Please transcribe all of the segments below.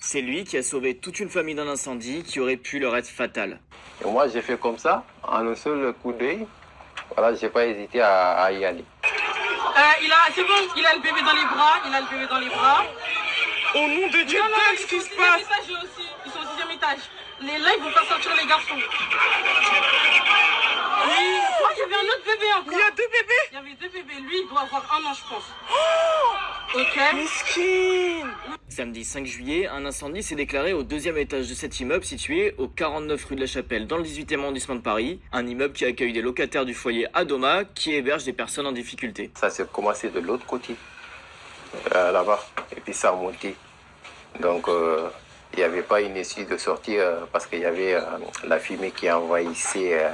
C'est lui qui a sauvé toute une famille d'un incendie qui aurait pu leur être fatal. Et moi, j'ai fait comme ça, en un seul coup d'œil. Voilà, j'ai pas hésité à y aller. C'est bon, il a le bébé dans les bras, Au nom de Dieu, qu'est-ce qui se passe? Ils sont au 6e étage. Là, ils vont faire sortir les garçons. Oui. Oh, il y avait un autre bébé encore. Il y a 2 bébés? Il y avait 2 bébés. Lui, il doit avoir 1 an, je pense. Ok. Mesquine. Samedi 5 juillet, un incendie s'est déclaré au 2e étage de cet immeuble situé au 49 rue de la Chapelle dans le 18e arrondissement de Paris. Un immeuble qui accueille des locataires du foyer Adoma qui héberge des personnes en difficulté. Ça s'est commencé de l'autre côté, là-bas, et puis ça a monté. Donc, il n'y avait pas une issue de sortie parce qu'il y avait la fumée qui envahissait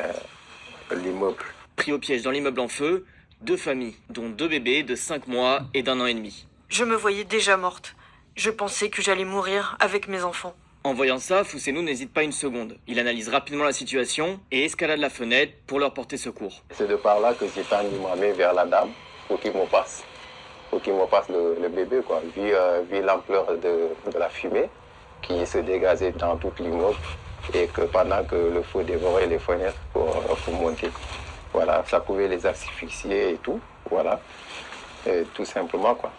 l'immeuble. Pris au piège dans l'immeuble en feu, 2 familles, dont 2 bébés de 5 mois et d'1 an et demi. Je me voyais déjà morte. Je pensais que j'allais mourir avec mes enfants. En voyant ça, Foussenou n'hésite pas une seconde. Il analyse rapidement la situation et escalade la fenêtre pour leur porter secours. C'est de par là que j'ai tendu ma main vers la dame pour qu'il me passe. Pour qu'il me passe le bébé, quoi. Vu l'ampleur de la fumée qui se dégageait dans tout l'immeuble et que pendant que le feu dévorait les fenêtres pour monter. Voilà, ça pouvait les asphyxier et tout, voilà. Et tout simplement, quoi.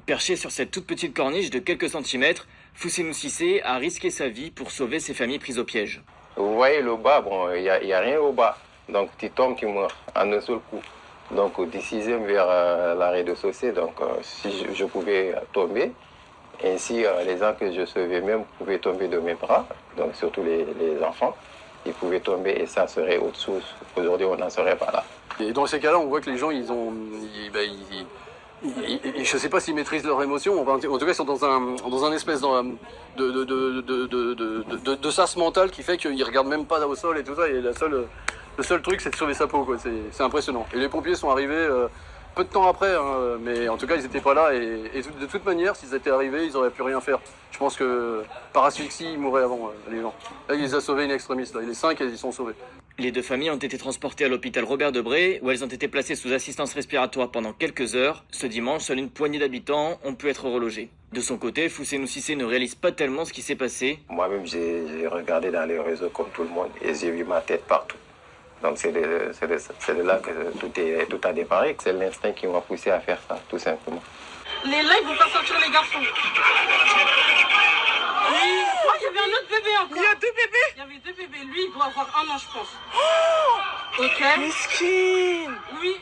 Perché sur cette toute petite corniche de quelques centimètres, Foussenou Cissé a risqué sa vie pour sauver ses familles prises au piège. Vous voyez le bas, bon, il y a rien au bas. Donc tu tombes, tu meurs en un seul coup. Donc du 6e vers la rez-de-chaussée, donc si je pouvais tomber, ainsi les gens que je sauvais même pouvaient tomber de mes bras, donc surtout les enfants, ils pouvaient tomber et ça serait autre chose. Aujourd'hui, on n'en serait pas là. Et dans ces cas-là, on voit que les gens, je sais pas s'ils maîtrisent leurs émotions, enfin, en tout cas ils sont dans un espèce de sas mental qui fait qu'ils regardent même pas au sol et tout ça, et le seul truc c'est de sauver sa peau, quoi. C'est impressionnant. Et les pompiers sont arrivés peu de temps après, hein, mais en tout cas ils étaient pas là, et de toute manière s'ils étaient arrivés ils auraient pu rien faire. Je pense que par asphyxie ils mourraient avant, les gens. Là ils les a sauvés in extremis, là. Les 5 ils sont sauvés. Les 2 familles ont été transportées à l'hôpital Robert Debré, où elles ont été placées sous assistance respiratoire pendant quelques heures. Ce dimanche, seule une poignée d'habitants ont pu être relogés. De son côté, Foussenou Cissé ne réalise pas tellement ce qui s'est passé. Moi-même, j'ai regardé dans les réseaux comme tout le monde et j'ai vu ma tête partout. Donc c'est de là que tout a déparé. C'est l'instinct qui m'a poussé à faire ça, tout simplement. Là, ils vont faire sortir les garçons. Oui. Oh, il y avait un autre bébé encore. Il y a 2 bébés? Il y avait 2 bébés. Lui, il doit avoir 1 an, je pense. Ok. Mesquine. Oui.